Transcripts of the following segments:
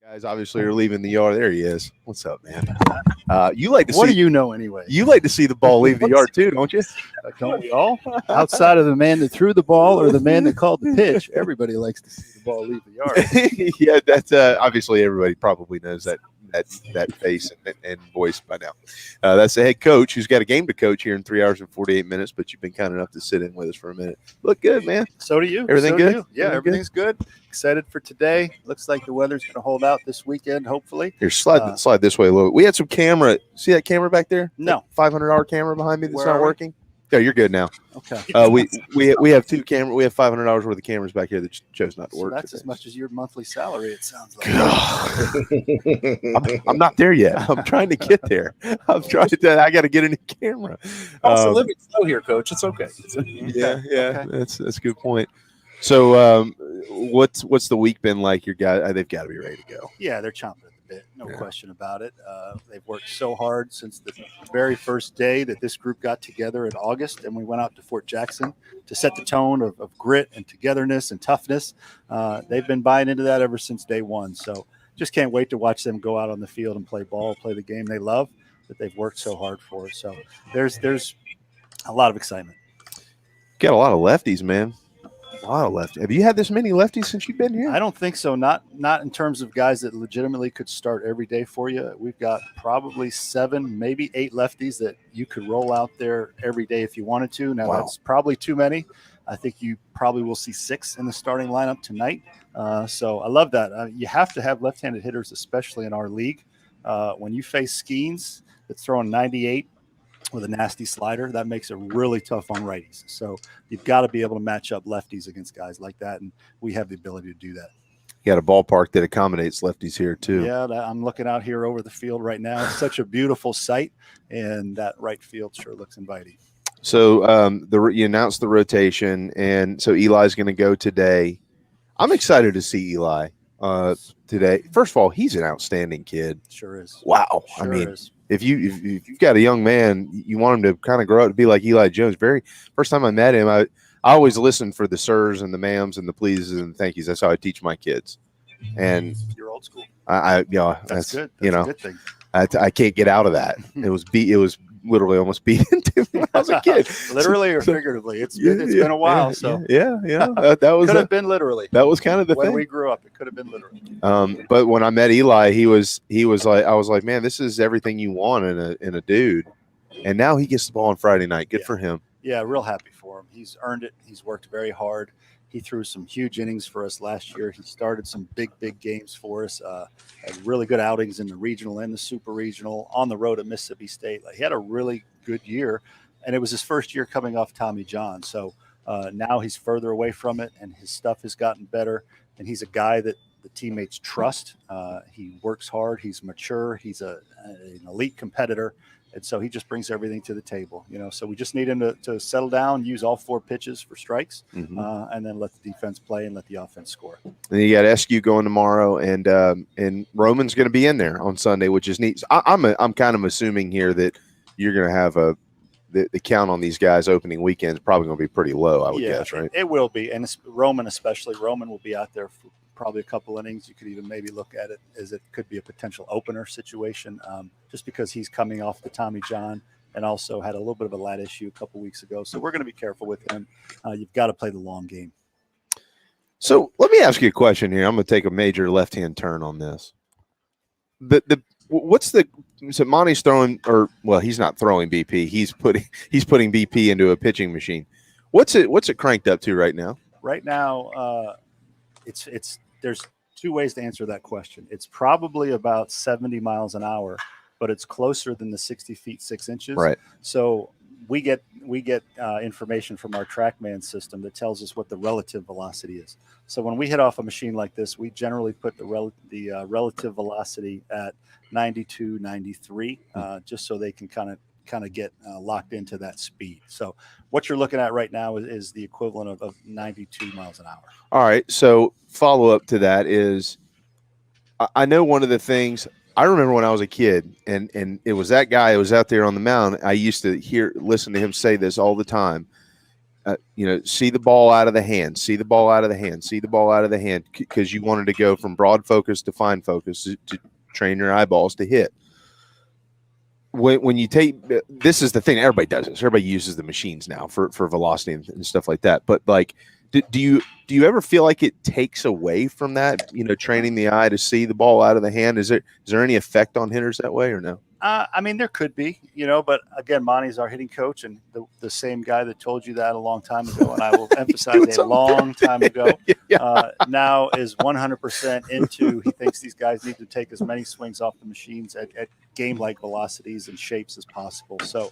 Guys obviously are leaving the yard. There he is. What's up, man? You like to What see, do you know anyway? You like to see the ball leave the yard too, don't you? Don't we all? Outside of the man that threw the ball or the man that called the pitch, everybody likes to see the ball leave the yard. Yeah, that's obviously everybody probably knows that face and voice by now. That's the head coach who's got a game to coach here in 3 hours and 48 minutes, but you've been kind enough to sit in with us for a minute. Look good, man. So do you. Everything good? Yeah, everything's good. Excited for today. Looks like the weather's going to hold out this weekend, hopefully. Here, slide this way a little bit. We had some camera. See that camera back there? No. That $500 camera behind me that's Where not working? Yeah, you're good now. Okay. We have two camera. We have $500 worth of cameras back here that chose not to work. That's today. As much as your monthly salary, it sounds like. I'm not there yet. I'm trying to get there. I got to get a new camera. Also, living slow here, Coach. It's okay. Yeah. Okay. That's a good point. So, what's the week been like? Your guys, they've got to be ready to go. Yeah, they're chomping at the bit. No question about it. They've worked so hard since the very first day that this group got together in August, and we went out to Fort Jackson to set the tone of grit and togetherness and toughness. They've been buying into that ever since day one. So just can't wait to watch them go out on the field and play ball, play the game they love that they've worked so hard for. So there's a lot of excitement. Got a lot of lefties, man. A lot of lefties. Have you had this many lefties since you've been here? I don't think so. Not in terms of guys that legitimately could start every day for you. We've got probably 7, maybe 8 lefties that you could roll out there every day if you wanted to. Now, That's probably too many. I think you probably will see 6 in the starting lineup tonight. So I love that. You have to have left-handed hitters, especially in our league. When you face Skeens that's throwing 98 with a nasty slider, that makes it really tough on righties. So you've got to be able to match up lefties against guys like that, and we have the ability to do that. You got a ballpark that accommodates lefties here too. Yeah, I'm looking out here over the field right now. It's such a beautiful sight, and that right field sure looks inviting. So you announced the rotation, and so Eli's going to go today. I'm excited to see Eli today. First of all, he's an outstanding kid. Sure is. Wow. Sure I mean, is. if you've got a young man, you want him to kind of grow up to be like Eli Jones. First time I met him, I always listened for the sirs and the ma'ams and the pleases and the thank yous. That's how I teach my kids. And You're old school. that's good. That's a good thing. I can't get out of that. It was literally almost beat into me when I was a kid. Literally or figuratively. It's been a while. Yeah. That was could have been literally. That was kind of the when thing. we grew up. It could have been literally. But when I met Eli, he was like, I was like, man, this is everything you want in a dude. And now he gets the ball on Friday night. Good for him. Yeah, real happy for him. He's earned it. He's worked very hard. He threw some huge innings for us last year. He started some big games for us. Had really good outings in the regional and the super regional, on the road at Mississippi State. He had a really good year, and it was his first year coming off Tommy John. So now he's further away from it, and his stuff has gotten better. And he's a guy that the teammates trust. He works hard. He's mature. He's an elite competitor. And so he just brings everything to the table, So we just need him to settle down, use all 4 pitches for strikes, and then let the defense play and let the offense score. And you got SQ going tomorrow, and Roman's going to be in there on Sunday, which is neat. I'm kind of assuming here that you're going to have the count on these guys opening weekend is probably going to be pretty low, I would guess, right? It will be, and Roman especially. Roman will be out there for probably a couple innings. You could even maybe look at it as it could be a potential opener situation, just because he's coming off the Tommy John and also had a little bit of a lat issue a couple weeks ago. So we're going to be careful with him. You've got to play the long game. So let me ask you a question here. I'm going to take a major left-hand turn on this. So Monty's throwing, he's not throwing BP. He's putting BP into a pitching machine. What's it cranked up to right now? Right now, there's 2 ways to answer that question. It's probably about 70 miles an hour, but it's closer than the 60 feet 6 inches. Right. So we get information from our TrackMan system that tells us what the relative velocity is. So when we hit off a machine like this, we generally put the relative velocity at 92, 93, just so they can kind of get locked into that speed. So what you're looking at right now is the equivalent of 92 miles an hour. All right. So follow up to that is, I know one of the things I remember when I was a kid, and it was that guy who was out there on the mound. I used to listen to him say this all the time. see the ball out of the hand, see the ball out of the hand, see the ball out of the hand, because you wanted to go from broad focus to fine focus to train your eyeballs to hit. When you take, this is the thing, everybody does this. Everybody uses the machines now for velocity and stuff like that. But like, do you ever feel like it takes away from that, training the eye to see the ball out of the hand? Is there any effect on hitters that way or no? I mean, there could be, but again, Monty's our hitting coach, and the same guy that told you that a long time ago, and I will emphasize a long time ago, now is 100% into, he thinks these guys need to take as many swings off the machines at game-like velocities and shapes as possible. So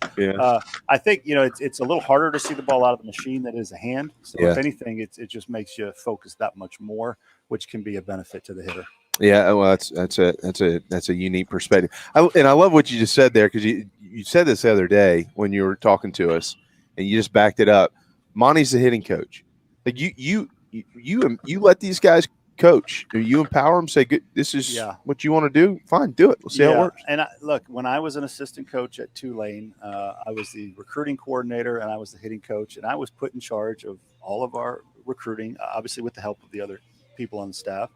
I think, it's a little harder to see the ball out of the machine than it is a hand. So if anything, it just makes you focus that much more, which can be a benefit to the hitter. Yeah, well, that's a unique perspective. And I love what you just said there, because you said this the other day when you were talking to us, and you just backed it up. Monty's the hitting coach. Like you let these guys coach. You empower them. Say, this is what you want to do. Fine, do it. We'll see how it works. And look, when I was an assistant coach at Tulane, I was the recruiting coordinator and I was the hitting coach, and I was put in charge of all of our recruiting, obviously with the help of the other people on the staff.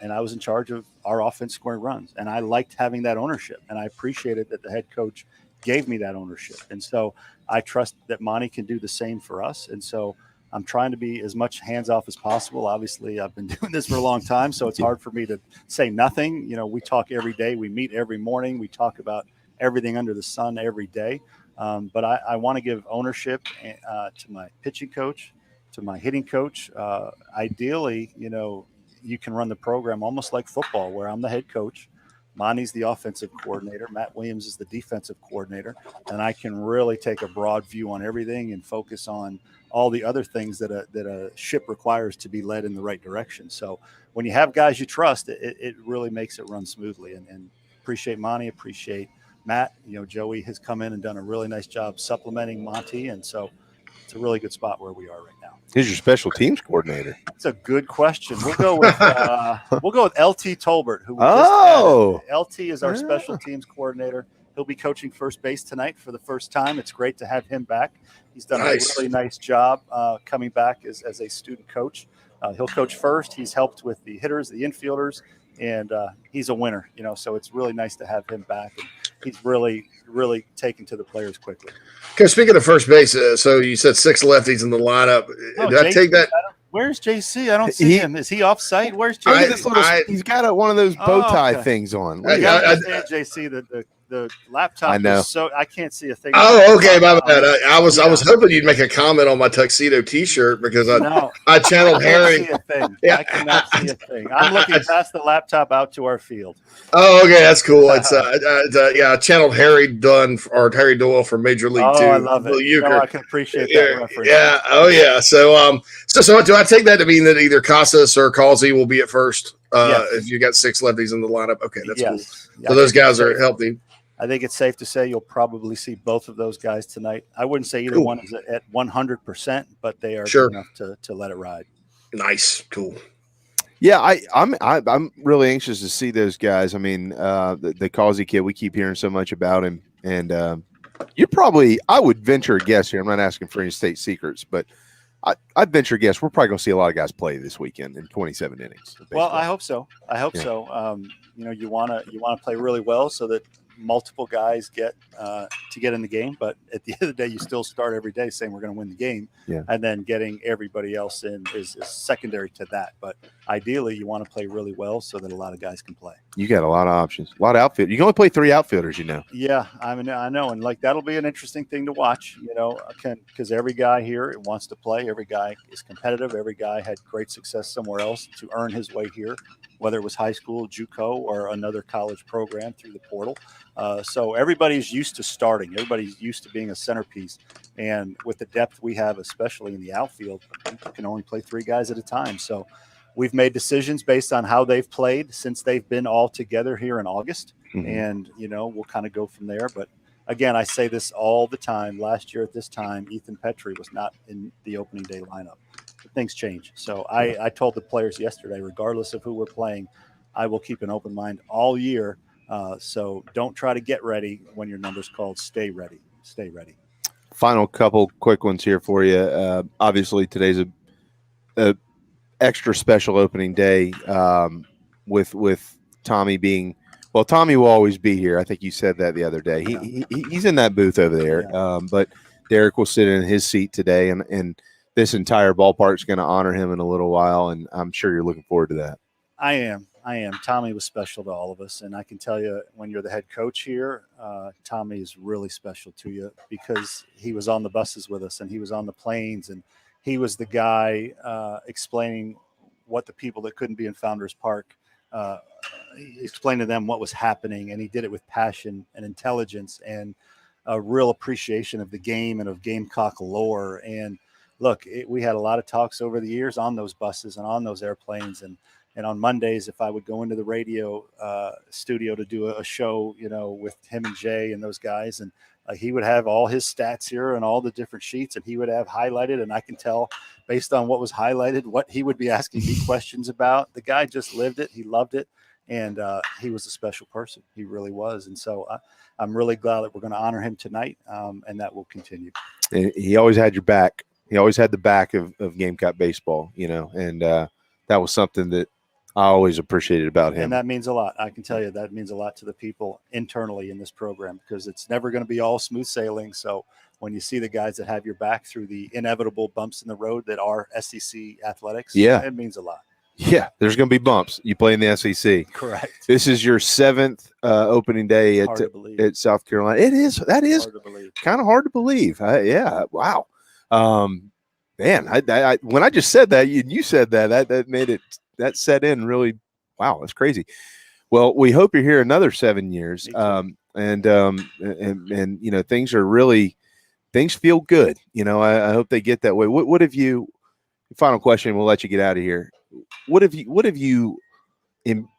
And I was in charge of our offense scoring runs, and I liked having that ownership, and I appreciated that the head coach gave me that ownership. And so I trust that Monty can do the same for us. And so I'm trying to be as much hands off as possible. Obviously, I've been doing this for a long time, so it's hard for me to say nothing. We talk every day. We meet every morning. We talk about everything under the sun every day. But I want to give ownership to my pitching coach, to my hitting coach. Ideally, you can run the program almost like football, where I'm the head coach, Monty's the offensive coordinator, Matt Williams is the defensive coordinator, and I can really take a broad view on everything and focus on all the other things that a ship requires to be led in the right direction. So when you have guys you trust, it really makes it run smoothly. And appreciate Monty, appreciate Matt. Joey has come in and done a really nice job supplementing Monty, and so it's a really good spot where we are right now. Who's your special teams coordinator? That's a good question. We'll go with LT Tolbert, who we just added. LT is our special teams coordinator. He'll be coaching first base tonight for the first time. It's great to have him back. He's done a really nice job coming back as a student coach. He'll coach first. He's helped with the hitters, the infielders, and he's a winner. So it's really nice to have him back. And he's really taken to the players quickly. Okay, speaking of first base, so you said 6 lefties in the lineup. Did I take that? Where's JC? I don't see him. Is he off site? Where's JC? He's got one of those bow tie things on. JC, the laptop. I know. So I can't see a thing. Oh, okay, my bad. I was hoping you'd make a comment on my tuxedo T-shirt because I channeled Harry. I cannot see a thing. I'm looking past the laptop out to our field. Oh, okay, that's cool. It's I channeled Harry Harry Doyle from Major League 2. I love it. I can appreciate that reference. Yeah. Oh, yeah. So do I take that to mean that either Casas or Causey will be at first if you got 6 lefties in the lineup? Okay, that's cool. So those guys are healthy. I think it's safe to say you'll probably see both of those guys tonight. I wouldn't say either one is at 100%, but they are good enough to let it ride. Nice, cool. Yeah, I'm really anxious to see those guys. I mean, the Causey kid, we keep hearing so much about him, and I would venture a guess here. I'm not asking for any state secrets, but I'd venture a guess we're probably going to see a lot of guys play this weekend in 27 innings. Basically. Well, I hope so. You want to play really well so that multiple guys get in the game, but at the end of the day, you still start every day saying we're going to win the game, and then getting everybody else in is secondary to that. But ideally, you want to play really well so that a lot of guys can play. You got a lot of options, a lot of outfielders. You can only play 3 outfielders, Yeah, I mean, I know, and that'll be an interesting thing to watch. Because every guy here wants to play. Every guy is competitive. Every guy had great success somewhere else to earn his way here, whether it was high school, JUCO, or another college program through the portal. So everybody's used to starting. Everybody's used to being a centerpiece. And with the depth we have, especially in the outfield, you can only play 3 guys at a time. So we've made decisions based on how they've played since they've been all together here in August. Mm-hmm. And, we'll kind of go from there. But again, I say this all the time. Last year at this time, Ethan Petrie was not in the opening day lineup. But things change. So I told the players yesterday, regardless of who we're playing, I will keep an open mind all year. So don't try to get ready when your number's called. Stay ready. Stay ready. Final couple quick ones here for you. Obviously, today's a extra special opening day with Tommy being – well, Tommy will always be here. I think you said that the other day. He's in that booth over there. Yeah. But Derek will sit in his seat today, and this entire ballpark's going to honor him in a little while, and I'm sure you're looking forward to that. I am. Tommy was special to all of us, and I can tell you when you're the head coach here, Tommy is really special to you because he was on the buses with us and he was on the planes, and he was the guy explaining what the people that couldn't be in Founders Park, explained to them what was happening, and he did it with passion and intelligence and a real appreciation of the game and of Gamecock lore. And look, we had a lot of talks over the years on those buses and on those airplanes, and on Mondays, if I would go into the radio studio to do a show, with him and Jay and those guys, and he would have all his stats here and all the different sheets, and he would have highlighted, and I can tell based on what was highlighted what he would be asking me questions about. The guy just lived it. He loved it, and he was a special person. He really was. And so I'm really glad that we're going to honor him tonight, and that will continue. And he always had your back. He always had the back of Gamecock baseball, and that was something that I always appreciated about him. And that means a lot. I can tell you that means a lot to the people internally in this program because it's never going to be all smooth sailing. So when you see the guys that have your back through the inevitable bumps in the road that are SEC athletics, it means a lot. Yeah, there's going to be bumps. You play in the SEC. Correct. This is your 7th opening day at South Carolina. It is. That is kind of hard to believe. Yeah. Wow. Man, I when I just said that, you said that made it. That set in really, wow, that's crazy. Well, we hope you're here another 7 years. And things are really, things feel good. I hope they get that way. What have you, final question, we'll let you get out of here. What have you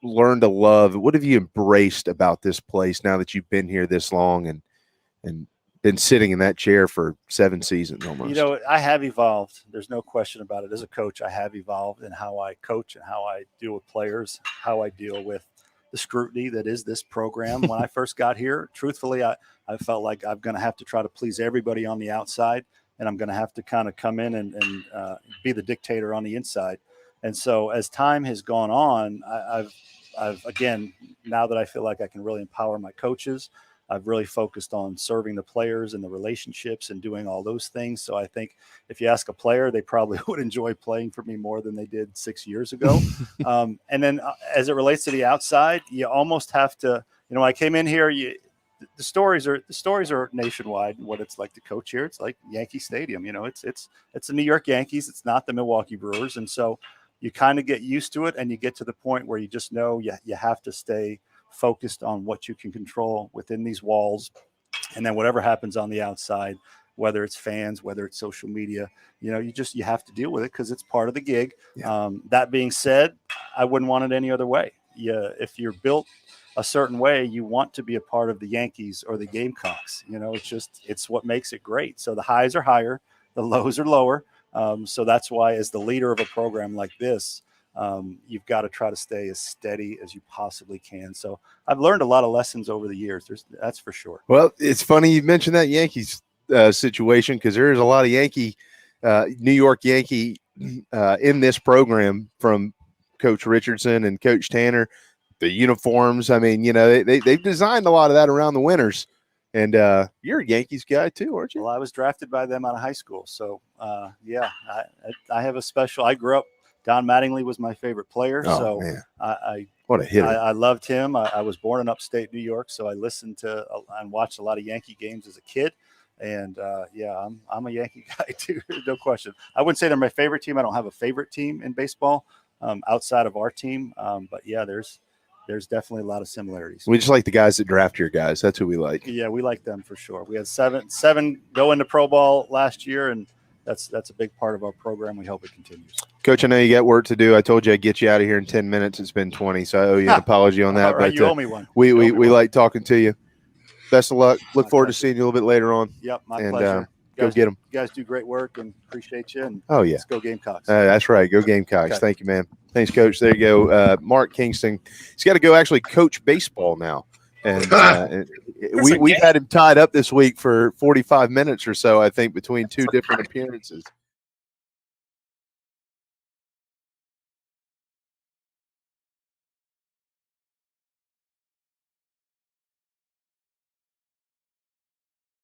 learned to love? What have you embraced about this place now that you've been here this long and been sitting in that chair for 7 seasons almost? I have evolved. There's no question about it. As a coach, I have evolved in how I coach and how I deal with players, how I deal with the scrutiny that is this program. When I first got here, truthfully, I felt like I'm going to have to try to please everybody on the outside, and I'm going to have to kind of come in and be the dictator on the inside. And so as time has gone on, I've again, now that I feel like I can really empower my coaches, I've really focused on serving the players and the relationships and doing all those things. So I think if you ask a player, they probably would enjoy playing for me more than they did 6 years ago. And then as it relates to the outside, you almost have to, I came in here, the stories are nationwide. What it's like to coach here, it's like Yankee Stadium. It's the New York Yankees. It's not the Milwaukee Brewers. And so you kind of get used to it, and you get to the point where you just know you have to stay focused on what you can control within these walls, and then whatever happens on the outside, whether it's fans, whether it's social media, you have to deal with it because it's part of the gig. That being said, I wouldn't want it any other way. If you're built a certain way, you want to be a part of the Yankees or the Gamecocks. It's what makes it great. So the highs are higher, the lows are lower. So that's why, as the leader of a program like this, you've got to try to stay as steady as you possibly can. So I've learned a lot of lessons over the years. That's for sure. Well, it's funny you mentioned that Yankees situation because there is a lot of New York Yankee in this program, from Coach Richardson and Coach Tanner. The uniforms, I mean, they've designed a lot of that around the winters. And you're a Yankees guy too, aren't you? Well, I was drafted by them out of high school. So, I have a special – I grew up – Don Mattingly was my favorite player. Man. What a hitter. I loved him. I was born in upstate New York, so I listened to and watched a lot of Yankee games as a kid. And, I'm a Yankee guy too, no question. I wouldn't say they're my favorite team. I don't have a favorite team in baseball outside of our team. But, there's definitely a lot of similarities. We just like the guys that draft your guys. That's who we like. Yeah, we like them for sure. We had seven go into pro ball last year, and that's a big part of our program. We hope it continues. Coach, I know you got work to do. I told you I'd get you out of here in 10 minutes. It's been 20, so I owe you an apology on that. All right, but you owe me one. We like talking to you. Best of luck. Look forward to seeing you a little bit later on. Yep, my pleasure. Go get them. You guys do great work and appreciate you. And let's go Gamecocks. That's right. Go Gamecocks. Okay. Thank you, man. Thanks, Coach. There you go. Mark Kingston. He's got to go actually coach baseball now. And we've had him tied up this week for 45 minutes or so, I think, between two different appearances.